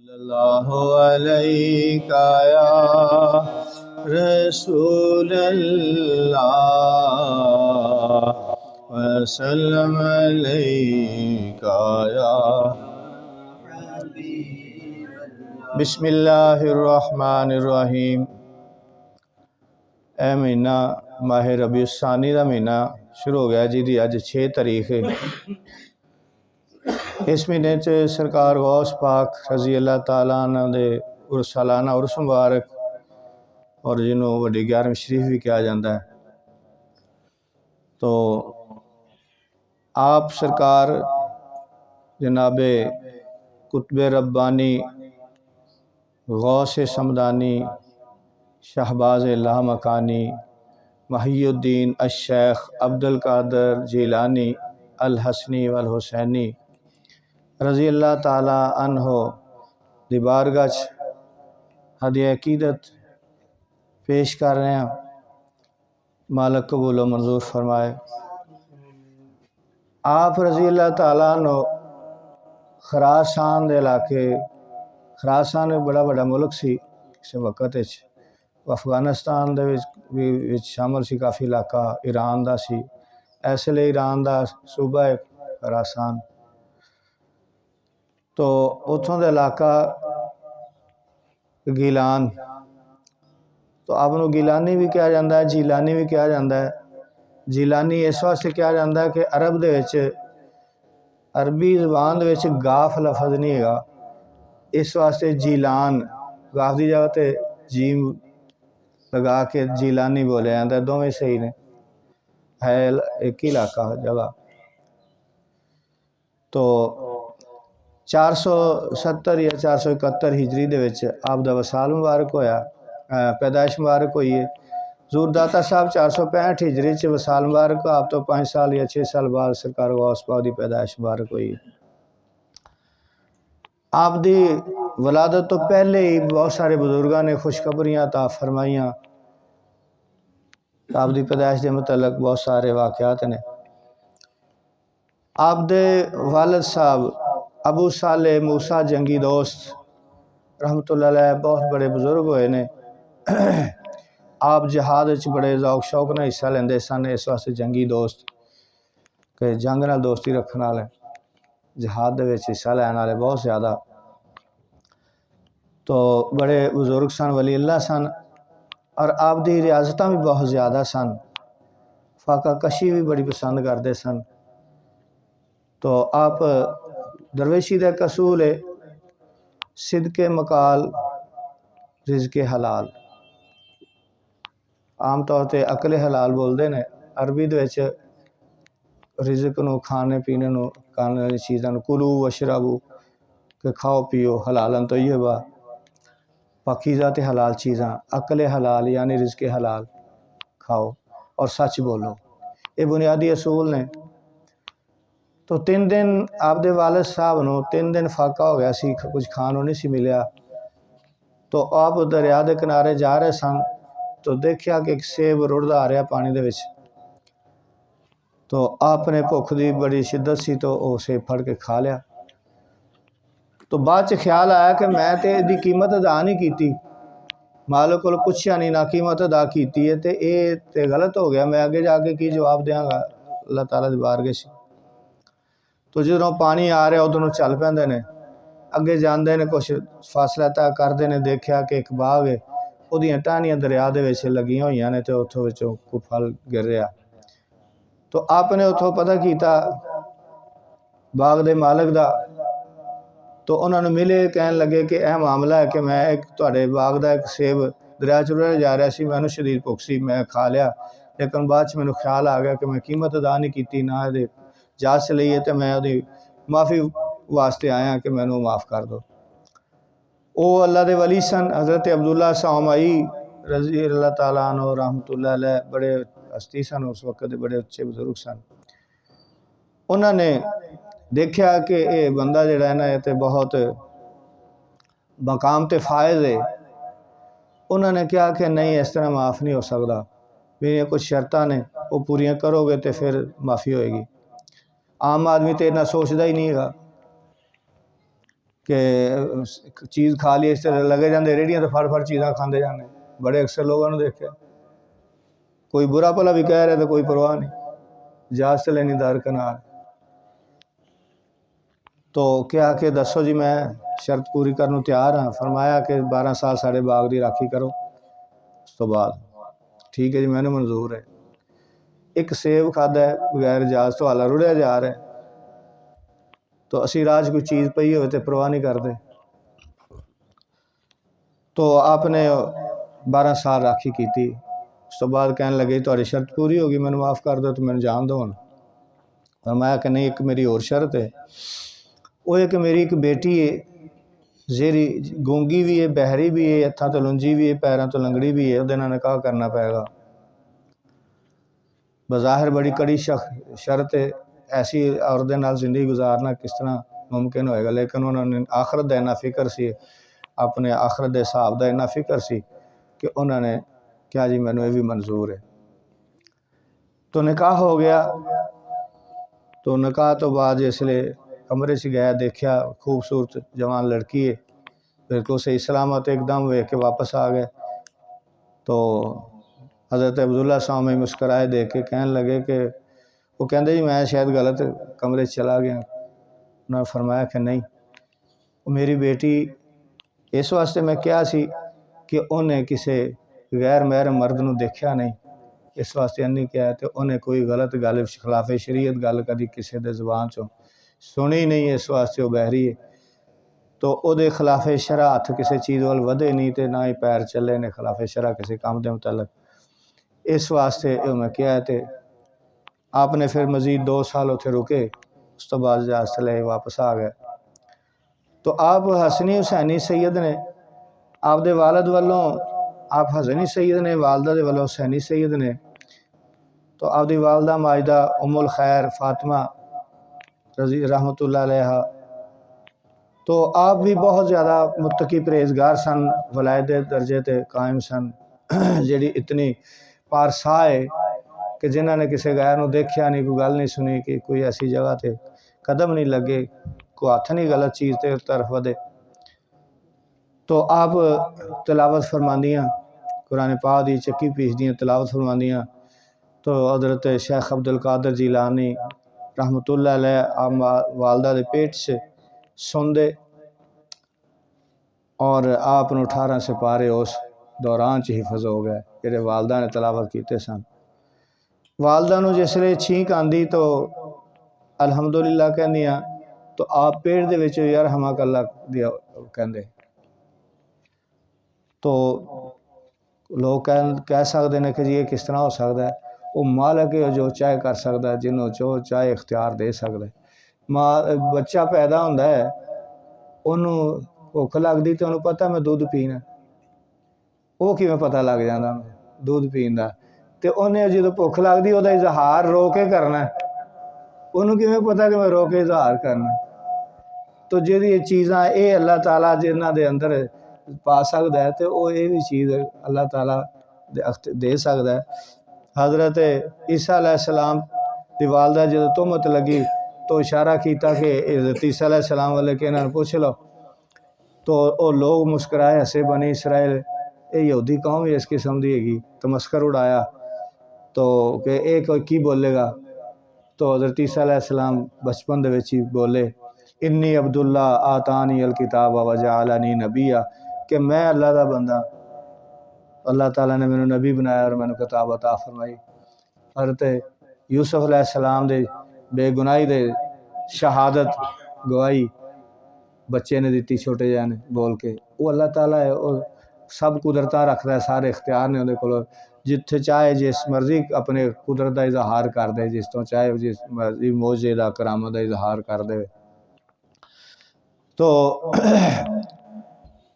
सल्लल्लाहु अलैका या रसूलल्लाह वसल्लम अलैका या बिस्मिल्लाहिर्रहमानिर्रहीम। ए महीना माह रबीउल सानी का महीना शुरू हो गया जिहदी अज 6 तारीख है। इस महीने सरकार गौस पाक रजी अल्लाह तआला अन्हु दे सालाना उर्स मुबारक और जिन्होंने वड्डी 11वीं शरीफ भी कहा जाता है। तो आप सरकार जनाबे कुतबे रब्बानी गौस समदानी शहबाज लामकानी महियुद्दीन अश-शेख अब्दुल कादर जिलानी अल हसनी वल हुसैनी रज़ी अल्लाह ताला अन्हो दी बारगाह च हदिया अकीदत पेश कर रहे हैं। मालिक कबूल व मंजूर फरमाए। आप रज़ी अल्लाह ताला अन्हो खरासान दे इलाके, खरासान एक बड़ा बड़ा मुल्क सी इस वक्त अफगानिस्तान दे विच शामिल सी, काफ़ी इलाका ईरान दा सी। इसलिए ईरान दा सूबा है खरासान। तो उतों का इलाका गीलान, तो आपनों गिलानी भी कहा जाता है, जीलानी भी कहा जाता है। जीलानी इस वास्ते कहा जाता है कि अरब दे विच अरबी ज़बान दे विच गाफ लफज नहीं है, इस वास्ते जीलान गाफ की जगह ते जीम लगा के जीलानी बोले जाता है। दोवें सही ने, है एक ही इलाका जगह। तो 470 या 471 हिजरी दे विच आप दा वसाल मुबारक होया, पैदाइश मुबारक हुई है। ज़ूरदाता साहब 465 हिजरी च वसाल मुबारक, आप तो 5 साल या 6 साल बाद सरकार गौस पाक की पैदाइश मुबारक हुई है। आप दी वलादत तो पहले ही बहुत सारे बुजुर्गों ने खुशखबरियाँ अता फरमाइयाँ। आप दी पैदाइश के मुतल्लक बहुत सारे वाक़यात ने। आप दे वालिद साहब अबू साले मूसा जंगी दोस्त रहमतुल्लाह अलैह बहुत बड़े बुजुर्ग हुए ने। आप जिहाद बड़े शौक शौक ने हिस्सा लेंदे सन, इस वास्ते जंगी दोस्त के जंग नाल दोस्ती रखने वाले, जिहाद दे विच हिस्सा लैन वाले बहुत ज़्यादा। तो बड़े बुजुर्ग सन, वली अल्लाह सन, और आप दी रियाजतां भी बहुत ज़्यादा सन। फाका कशी भी बड़ी पसंद करते सन। तो आप दरवेशी का कसूल है सिदके मकाल रिज़्क़े हलाल, आम तौर पर अकले हलाल बोलते हैं। अरबी दे विच रिज़्क नूं खाने पीने नूं खाने चीज़ों कुलू वशरबू के खाओ पियो हलालन तो ये बा पाकीज़ा ते हलाल चीज़ां, अकले हलाल यानी रिज़्क़े हलाल खाओ और सच बोलो, ये बुनियादी असूल ने। तो 3 दिन आपदे वालिद साहब नूं 3 दिन फाका हो गया सी, कुछ खानों नहीं सी मिलिया। तो आप दरिया के किनारे जा रहे सन तो देखा कि एक सेब रुड़दा आ रहा पानी दे विच। तो आपने भुख की बड़ी शिद्दत सी तो वह सेब फड़ के खा लिया। तो बाद च ख्याल आया कि मैं तो इसकी कीमत अदा नहीं की, मालिक को पुछया नहीं, ना कीमत अदा की है, तो ये तो गलत हो गया, मैं आगे जाके की जवाब देंगा अल्लाह ताला दी बारगाह च। तो जो पानी आ रहा उधरों चल पैंदे ने, अगे जाते ने, कुछ फासला तय करते हैं, देखा कि एक बाग है, उहदियां टहनियां दरिया दे विच लगियां होईयां ने, तो उथों विचों कोई फल गिर रहा। तो आपने उथों पता किया बाग दे मालिक दा। तो उन्होंने मिले, कह लगे कि यह मामला है कि मैं एक तुहाडे बाग दा एक सेब दरिया च रुढ़िया जा रहा सी, मैनूं शदीद भुख सी, मैं खा लिया, लेकिन बाद च मैनूं ख्याल आ गया कि मैं कीमत अदा नहीं की, ना ये जाच लई, तो मैं उहदी माफ़ी वास्ते आया कि मैनूं माफ़ कर दो। वो अल्लाह दे वली सन, हज़रत अब्दुल्ला सामाई रज़ी अल्लाह ताला अन्हु रहमतुल्लाह अलैह, बड़े हस्ती सन उस वक्त, बड़े अच्छे बुजुर्ग सन। उन्होंने देखा कि ये बंदा जिहड़ा है ना, ये तो बहुत मकाम ते फायज़ है। उन्होंने कहा कि नहीं, इस तरह माफ़ नहीं हो सकता, मेरिया कुछ शर्तां ने, वो पूरियां करोगे तो फिर माफ़ी होएगी। आम आदमी तो इतना सोचता ही नहीं है। कि चीज़ खा ली इस तरह लगे जाते रेहड़ियाँ तो फड़ चीज़ां खाते जाने। बड़े अक्सर लोगों ने देखे, कोई बुरा भला भी कह रहे तो कोई परवाह नहीं, इजाज़त लेनी दरकिनार। तो क्या कि दसो जी मैं शर्त पूरी करने तैयार हाँ। फरमाया कि 12 साल साढ़े बाग की राखी करो। उस तो बाद ठीक है जी, मैंने मंजूर है। एक सेब खादा है बगैर इजाज़त तो हाला रुड़िया जा रहा है, तो असी राज कोई चीज़ पई हो तो परवाह नहीं करते। तो आपने 12 साल राखी की थी। उस तो बाद कहने लगे थोड़ी शर्त पूरी होगी, मैंने माफ़ कर दो तो मैंने जान दो। फरमाया कि नहीं, एक मेरी और शर्त है। वो एक मेरी एक बेटी है, जेरी गूंगी भी है, बहरी भी है, हत्थां तो लुंजी भी है, पैरों तो लंगड़ी भी है, उहदे नाल निकाह करना पेगा। बज़ाहिर बड़ी कड़ी शर्त है, ऐसी औरत दे नाल जिंदगी गुजारना किस तरह मुमकिन होएगा। लेकिन उन्होंने आखरत का इन्ना फिक्र सी, अपने आखरत के हिसाब का इन्ना फिक्र सी कि उन्होंने क्या जी मैनू ये भी मंजूर है। तो निकाह हो गया। तो निकाह तो बाद इसलिए कमरे से गया, देखा खूबसूरत जवान लड़की है, बिल्कुल सही सलामत, एकदम वेख के वापस आ गए। तो हज़रत अब्दुल्ला साहब में मुस्कराए देख के कहने लगे कि वो कहते जी मैं शायद गलत कमरे चला गया। उन्होंने फरमाया कि नहीं, मेरी बेटी इस वास्ते मैं क्या सी कि उन्हें किसी गैर महरम मर्द नूं देखा नहीं, इस वास्ते नहीं किया। तो उन्हें कोई गलत गल खिलाफे शरीयत गल कभी किसी के जबान चों सुनी नहीं, इस वास्ते वो बहरी है। तो वो खिलाफे शरा हथ किसी चीज़ वाल वधे नहीं, तो ना ही पैर चले ने खिलाफे शरा किसी काम के मुतलक। इस वास्ते मैं क्या तो आपने फिर मजीद 2 साल उत्थे रुके। उस तो बाद इजाज़त ले वापस आ गए। तो आप हसनी हुसैनी सैयद ने आपदे वालद वालों, आप हसनी सैयद ने वालदा दे वालों हुसैनी सैयद ने। तो आपदी वालदा माजिदा उम्मुल खैर फातिमा रजी रहमतुल्लाह अलैहा, तो आप भी बहुत ज़्यादा मुत्तकी परहेज़गार सन, वलायत दर्जे ते कायम सन, जी इतनी पारसा है कि जिन्होंने किसी गैर को देखा नहीं, कोई गल नहीं सुनी कि कोई ऐसी जगह ते कदम नहीं लगे, कोई हथ नहीं गलत चीज़ ते तरफ वधे। तो आप तिलावत फरमांदियाँ कुरान पाक दी चक्की पीसदियाँ तिलावत फरमांदियाँ। तो हज़रत शेख अब्दुल कादिर जिलानी रहमतुल्लाह अलैह आप वालदा दे पेट से सुनदे, और आप 18 सिपारे उस दौरान च हिफज हो गए जेडे वालदा ने तिलावत किए सन। वालदा नूं जिसले छींक आंदी तो अलहमदुलिल्लाह कहंदियां, तो आप पेट दे विच यरहमकल्ला दिया कहंदे। तो लोग कह सकते हैं कि जी ये किस तरह हो सकता है। वो मालिक है जो चाहे कर सकता है, जिन्हों जो चाहे इख्तियार दे सकता है। माँ बच्चा पैदा होंदा है, उन्होंने भुख लगती तो उन्होंने पता मैं दूध पीना, वो किवें पता लग जाता दूध पीन का। तो उन्हें जो भुख लगती वो इजहार रो के करना, उन्होंने किवें पता कि मैं रो के इजहार करना। तो जी चीज़ां ये अल्लाह ताला जिन्हां दे अंदर पा सकता है, तो वो ये भी चीज़ अल्लाह ताला दे सकता है। हज़रत ईसा अलैहिस्सलाम दी वालदा जो तुहमत लगी तो इशारा किया कि हज़रत ईसा अलैहिस्सलाम वाले के इन्होंने पूछ लो। तो वो लोग मुस्कराए, हसे, बनी इसराइल ये यहूदी कौम ही इस किस्म की हैगी, तमस्कर उड़ाया। तो कि ये कोई की बोलेगा। तो हज़रत ईसा अलैहिस्सलाम बचपन दे विच ही बोले, इन्नी अब्दुल्ला आतानी अल किताब वजाअलनी नबिया, कि मैं अल्लाह का बंदा, अल्लाह ताला ने मैंने नबी बनाया और मैंने किताब अता फरमाई। हज़रत यूसुफ अलैहिस्सलाम दे बेगुनाही दे शहादत गवाही बच्चे ने दी छोटे जहे ने बोल के। वो अल्लाह ताला है, वो सब कुदरत रखता है, सारे इख्तियार ने उहदे कोल, जिथे चाहे जिस मर्जी अपने कुदरत का इजहार कर दे, जिस तो चाहे जिस मर्जी मौजे का करामत का इजहार कर दे। तो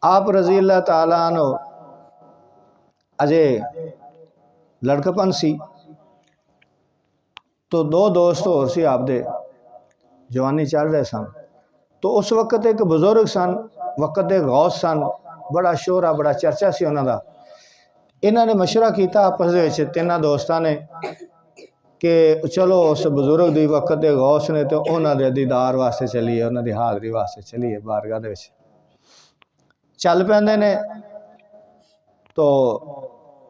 आप रजी अल्लाह ताला अन्हु अजे लड़कपन सी। तो 2 दोस्त होर सी आपदे जवानी चल रहे सन। तो उस वक्त एक बुजुर्ग सन, वक्त के गौस सन, बड़ा शोहरा बड़ा चर्चा से उन्हों का। इन्होंने मशवरा किया आपस में, 3 दोस्तों ने कि चलो उस बजुर्ग दी वक्त दे गौस ने तो उन्होंने दीदार वास्ते चलीए, उन्होंने हाज़री वास्ते चलीए बारगाह दे विच चल पैंदे ने। तो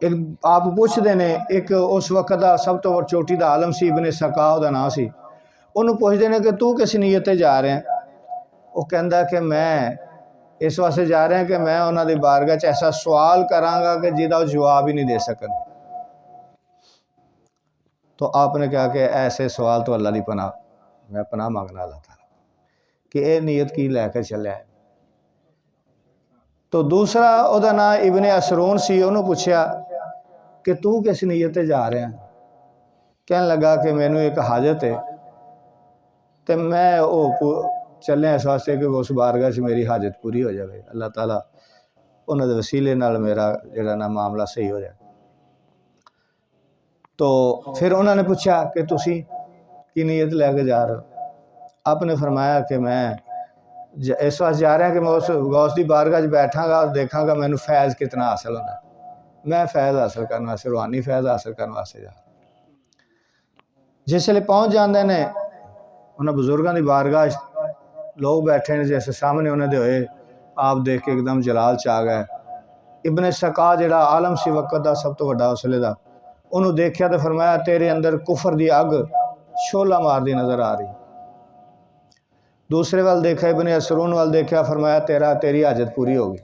एक आप पुछते ने, एक उस वक्त का सब तो चोटी का आलम सी, इब्ने सका उहदा नाम सी, उन्होंने पुछते ने कि तू किस नीयत जा रहा है? वो कहता कि मैं इस वास्ते जा रहा कि मैं उन्होंने बारगाह च ऐसा सवाल करांगा कि जिहदा जवाब ही नहीं दे सकन। तो आपने कहा कि ऐसे सवाल तो अल्लाह की पनाह, मैं पनाह मंगना अल्लाह ताला कि यह नीयत की लैके चलिया है। तो दूसरा उहदा नाम इब्ने असरून सी, उन्होंने पूछा कि तू किस नीयत जा रहा है? कहन लगा कि मैनू एक हाजत है तो मैं वो चलिया इस वास्ते कि उस बारगाह से मेरी हाजत पूरी हो जाए, अल्लाह ताला उन्होंने वसीले नाल मेरा जिहड़ा ना मामला सही हो जाए। तो फिर उन्होंने पूछा कि तुसी की नीयत लैके जा रहे हो? आपने फरमाया कि मैं इस वास्ते जा रहा कि मैं उस गौस की बारगाह बैठागा और देखागा मैनू फैज़ कितना हासिल होता, मैं फैज़ हासिल करने वास्ते, रूहानी फैज़ हासिल करने वास्ते जा। जिसले पहुँच जाते हैं उन्होंने बुजुर्गों की बारगाह, लोग बैठे ने जैसे सामने उन्होंने होए, आप देख के एकदम जलाल च आ गए। इब्ने सका जिहड़ा आलम सी वक्त का सब तो वड्डा उसले का, उन्होंने देखा तो फरमाया तेरे अंदर कुफर की अग शोला मारती नज़र आ रही। दूसरे वाल देखा, इब्ने असरून वाल देखा, फरमाया तेरी हाजत पूरी होगी।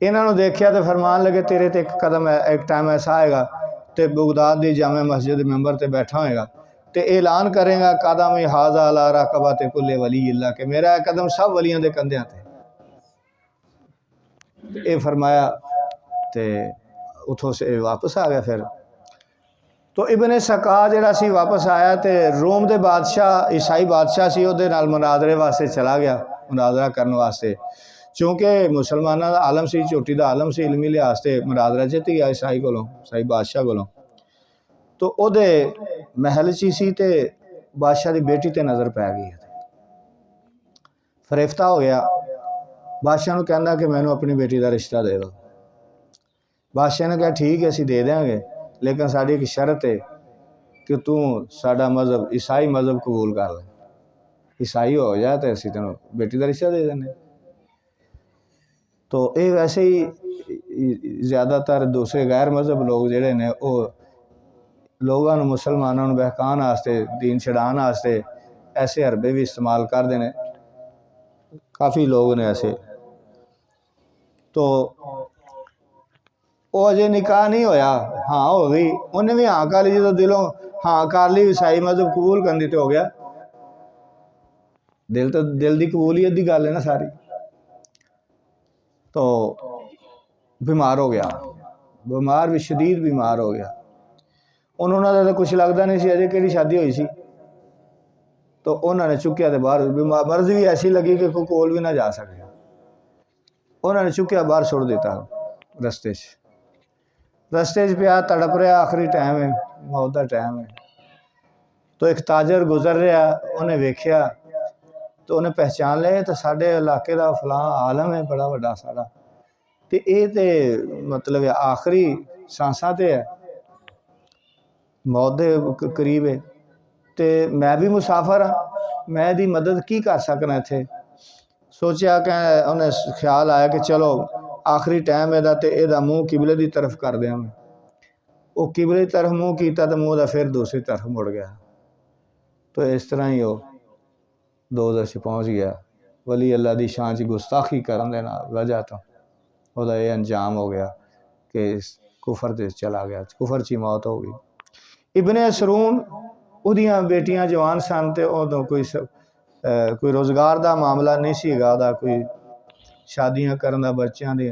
इन्होंने देखा तो फरमान लगे तेरे ते एक कदम एक टाइम ऐसा आएगा तो बगदाद की जामे मस्जिद मैंबर से बैठा होएगा तो ऐलान करेगा कदम हाजा अला रकबा ते कुल्ले वली अल्लाह के मेरा कदम सब वलियां दे कंधियां ते। ये फरमाया तो उतों से वापस आ गया। फिर तो इब्ने सका जिहड़ा सी वापस आया तो रोम के बादशाह ईसाई बादशाह से उहदे नाल मुनाजरे वास्ते चला गया, मुनाजरा करने वास्ते, क्योंकि मुसलमानों का आलम सी, चोटी का आलम सी, इलमी लिहाज से मुनाजरा जित गया ईसाई को, ईसाई बादशाह को। तो उहदे महल च सी ते बादशाह की बेटी ते नज़र पै गई, फरेफ्ता हो गया। बादशाह को कहना कि मैनू अपनी बेटी का रिश्ता दे दो। बादशाह ने कहा ठीक है असीं दे देंगे, लेकिन साड़ी एक शर्त है कि तू साडा मजहब ईसाई मजहब कबूल कर ले, ईसाई हो जाए तो असीं तेनों बेटी का रिश्ता दे देंगे। तो ये वैसे ही ज़्यादातर दूसरे गैर मजहब लोग जिहड़े ने वो लोगों को मुसलमानों को बहकाने वास्ते, दीन छड़ाने वास्ते ऐसे हरबे भी इस्तेमाल करते हैं, काफ़ी लोग ने ऐसे। तो वो अजे निकाह नहीं होया, हाँ हो गई, उन्हें भी हाँ कर ली, जो दिलों हाँ कर ली ईसाई मजहब कबूल करनी तो हो गया। दिल तो दिल की कबूलीयत की गल है ना सारी। तो बीमार हो गया, बीमार भी शदीद बीमार हो गया। उन्होंने तो कुछ लगता नहीं सी अजे कि शादी हुई सी। तो उन्होंने चुकया तो बाहर, मर्ज भी ऐसी लगी कि कोई कोल भी ना जा सके, उन्होंने चुकया बाहर सुट दिता रस्ते रस्ते पिया तड़प रहा, आखिरी टाइम है, मौत का टाइम है। तो एक ताजर गुजर रहा, उन्हें वेख्या तो उन्हें पहचान लिया तो साढ़े इलाके का फलां आलम है बड़ा वड्डा साड़ा, तो ये तो मतलब आखिरी सांसा तो है, मौत के करीब है, तो मैं भी मुसाफर हाँ, मैं दी मदद की कर सकना इत्थे। सोचा कि उन्हें ख्याल आया कि चलो आखिरी टाइम है तो यदा मूँह किबले की तरफ कर दिया। मैं वो किबले की तरफ मूँह किया तो मूँह का फिर दूसरी तरफ मुड़ गया। तो इस तरह ही वो दोज़ख पहुँच गया। वली अल्लाह की शान च गुस्ताखी करने वजह तो वह यह अंजाम हो गया कि कुफर से चला गया, कुफर च मौत हो गई। इब्ने असरून उहदियां बेटियां जवान सन ते उदों कोई रोज़गार का मामला नहीं सीगा, कोई शादियां करन दा, बच्चों की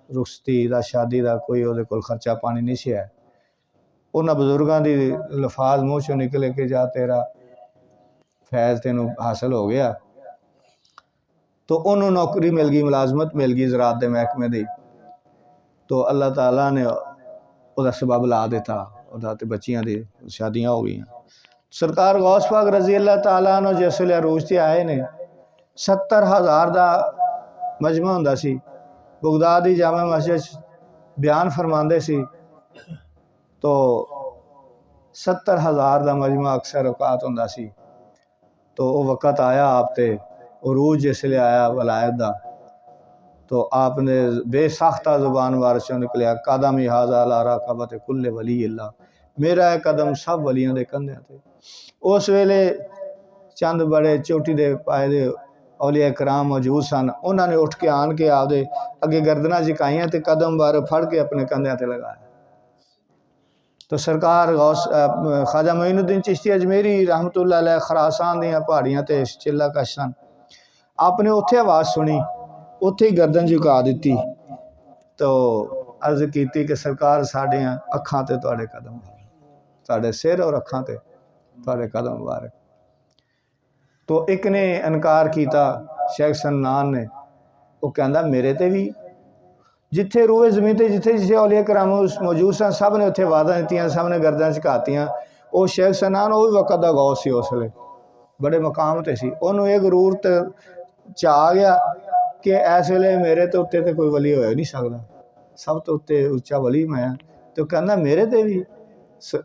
रुखसती का, शादी का कोई उहदे कोल खर्चा पानी नहीं सी है। उन्होंने बुजुर्गों की लफाज मूँह चों निकले कि जा तेरा फैज़ तेनों हासिल हो गया। तो उन्होंने नौकरी मिल गई, मुलाजमत मिल गई ज़राअत के महकमे की। तो अल्लाह ताला ने उसका सबब ला दिता, तो बच्चियां दी शादियां हो गई। सरकार गौस पाक रजी अल्लाह ताला ने जिसले अरूज से आए ने 70,000 का मजमा हुंदा सी, बगदाद की जामा मस्जिद बयान फरमाते सी। तो 70,000 का मजमा अक्सर औकात होंदा सी। तो वो वक़्त आया आप ते उरूज जिसले आया वलायत दा, तो आपने बेसाख्ता ज़ुबान वारसों निकलिया, कदम हाजा ला राक़बत कुल्ले वली अल्लाह, मेरा है कदम सब वलियां दे कंधे ते। उस वेले चंद बड़े चोटी दे पाए दे औलिया कराम मौजूद सन, उन्होंने उठ के आन के आपदे अगे गर्दना झुकाइयां ते कदम बार फड़ के अपने कंधे ते लगाया। तो सरकार गौस ख्वाजा मोइनुद्दीन चिश्ती अजमेरी रहमतुल्लाह अलैह खरासान दियां पहाड़ियां ते चिल्ला कश सन, आपने उत्थे आवाज़ सुनी, उत्थे ही गर्दन झुका दी। तो अर्ज की कि सरकार साडियां अखां ते तुहाडे कदम, साडे सिर और अखां ते तुहाडे कदम मुबारक। तो एक ने इनकार किया, शेख सन्नान ने, वो कहता मेरे ते भी जिथे रूए जमीन ते जिथे जिथे औलिया कराम मौजूद सन, सब ने उत्थे वादा दित्तियां, सब ने गर्दन झुकातियां। वो शेख सन्नान वो भी वक़्त का गौस सी, उस वेले बड़े मकाम ते सी, उन्होंने ये गुरूर च आ गया कि इस वेले मेरे तो उत्ते ते कोई वली हो नहीं सकता, सब तो उत्ते उच्चा वली मैं। तो कहना मेरे ते भी,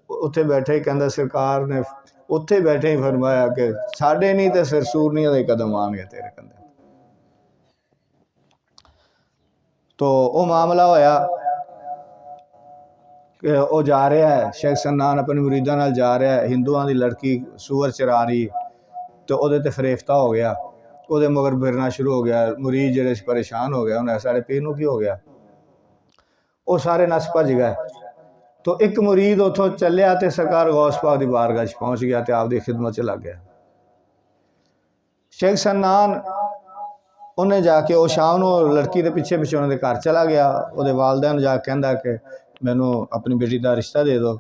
उत्थे बैठे ही कहता सरकार ने उत्थे बैठे ही फरमाया कि साढ़े नहीं तो फिर सूरनिया के कदम आएंगे तेरे कंधे। तो वो मामला होया कि वो जा रहा है, शेख सन्नान अपने मुरीदां नाल जा रहा है, हिंदुआं दी लड़की सूअर चरा रही, तो वो ते फरेफ्ता हो गया, वो मगर फिरना शुरू हो गया। मुरीद जेड़े परेशान हो गया, उन्हें साढ़े पीर नूं की हो गया, वो सारे नस भज गए। तो एक मुरीद उतों चलिया तो सरकार गौस पाक की बारगाह पहुँच गया, तो आपकी खिदमत च लग गया। शेख सन्नान उन्हें जाके वो शाम को लड़की के पिछे पिछे उन्होंने घर चला गया, वो वालदैन जाके कहता कि मैनू अपनी बेटी का रिश्ता दे दो।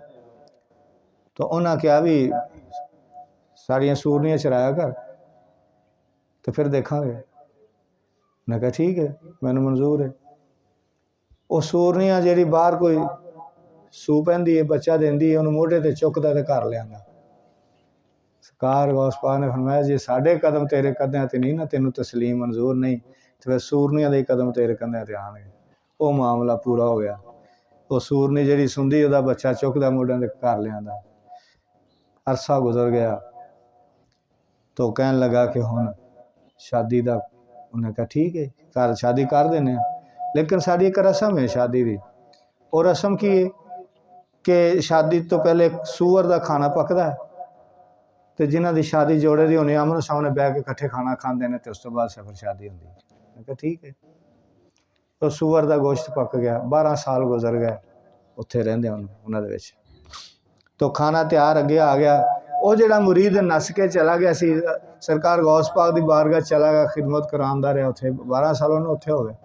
तो उन्हें कहा भी साड़ियाँ सूरनियाँ चराया कर, तो फिर देखांगे। मैं कहा ठीक है, मैनू मंजूर है। वो सूरनियाँ जी बाहर कोई सू पैंदी है, बच्चा देंदी है, उन्होंने मोढ़े ते चुकता तो घर लिया। सरकार गौस पाक ने फरमाया जे साढ़े कदम तेरे कंधे ते नहीं ना, तेनों तस्लीम मंजूर नहीं, तो फिर सूरनिया के कदम तेरे कंधे ते आएंगे। वो मामला पूरा हो गया। वो सूरनी जी सुनती वह बच्चा चुकता मोढ़े ते घर लिया। अरसा गुजर गया, तो कह लगा कि हुण शादी का। उन्हें कहा ठीक है, घर शादी कर देने, लेकिन साड़ी एक रस्म है शादी की। और रस्म की है कि शादी तो पहले सूअर का खाना पकता है, तो जिन्हों की शादी जोड़े की होनी आमने सामने बह के कट्ठे खाना खाते हैं, तो उस तो बाद सफर शादी होती है। मैं कहा ठीक है। तो सूअर का गोश्त पक गया, 12 साल गुजर गए उत्थे रहिंदे उन्होंने। तो खाना तैयार अगे आ गया। वो जड़ा मुरीद नस के चला गया सी, सरकार गौस पाक की बारगाह चला गया, खिदमत करांदा रहा उत्थे, 12 साल उन्होंने उत्थे हो गए।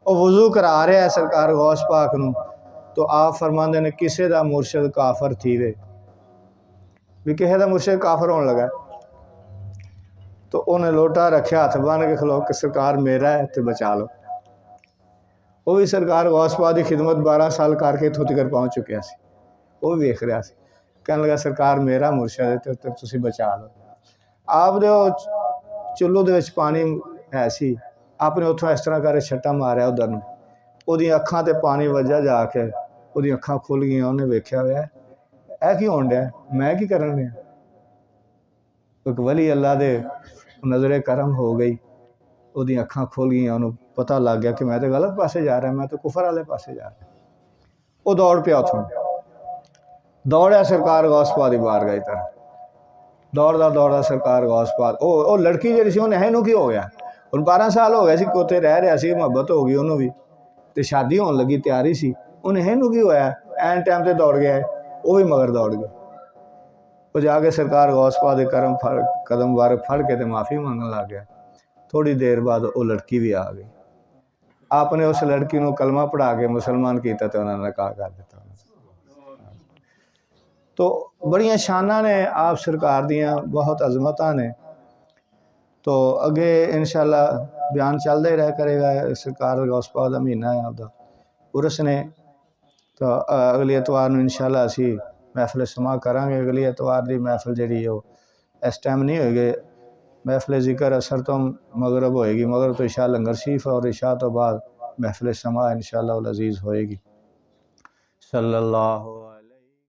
वो वजू करा रहा है सरकार गौस पाक नूं, तो आप फरमाते ने किसी का मुर्शद काफर थी वे, भी किसी का मुर्शद काफर होने लगा। तो उन्हें लोटा रखा, हथ बन के खलो कि सरकार मेरा है तो बचा लो। वो भी सरकार गौस पाक की खिदमत 12 साल करके इत्थों तक पहुँच चुकिया सी, वो भी वेख रहा सी, कहने लगा सरकार मेरा मुर्शद है तो तुसीं बचा लो। आप दे चुल्लू दे विच पानी है सी, आपने उतों इस तरह कर छट्टा मारिया उधर नूं, उहदी अखां ते पानी वजह जाके उहदी अखां खुल गई। उन्हें वेख्या होया ऐ की होण दिया, मैं की करन दिया। एक वली अल्लाह दे नज़रे करम हो गई, उहदी अखां खुल गई, उन्होंने पता लग गया कि मैं तो गलत पासे जा रहा, मैं तो कुफर वाले पासे जा रहा। वो दौड़ पिया, उतों दौड़िया सरकार गौस पाक की बारगाह की तरफ, दौड़दा दौड़दा सरकार गौस पाक। वो लड़की जी सी, उन्हें इनू की हो गया, हुण 12 साल हो गए सी, उत्थे रह रहा सी, मुहब्बत हो गई उन्होंने भी, तो शादी होने लगी, तैयारी सी। उन्हें इनू की होया, एन टाइम से दौड़ गया, वो भी मगर दौड़ गया। वो जाके सरकार गौस पाक के करम कदम बार फड़ के तो माफ़ी मंगन लग गया। थोड़ी देर बाद वो लड़की भी आ गई, आपने उस लड़की को कलमा पढ़ा के मुसलमान किया, तो उन्होंने निकाह कर दिता। तो बड़िया शाना ने आप सरकार दियाँ, बहुत अजमत ने। तो अगे इंशाअल्लाह बयान चलता ही रह करेगा। सरकार गौस पाक का महीना है आपका उरस ने, तो अगली एतवार इंशाअल्लाह असी महफिल समा करांगे। अगली एतवार की महफिल जी इस टाइम नहीं होएगी, महफिल जिक्र असर तो मगरब होएगी, मगरब तो इशा लंगर शरीफ और इशा तो बाद महफिल समा इंशाअल्लाह अज़ीज़ होएगी। सल्लल्लाहु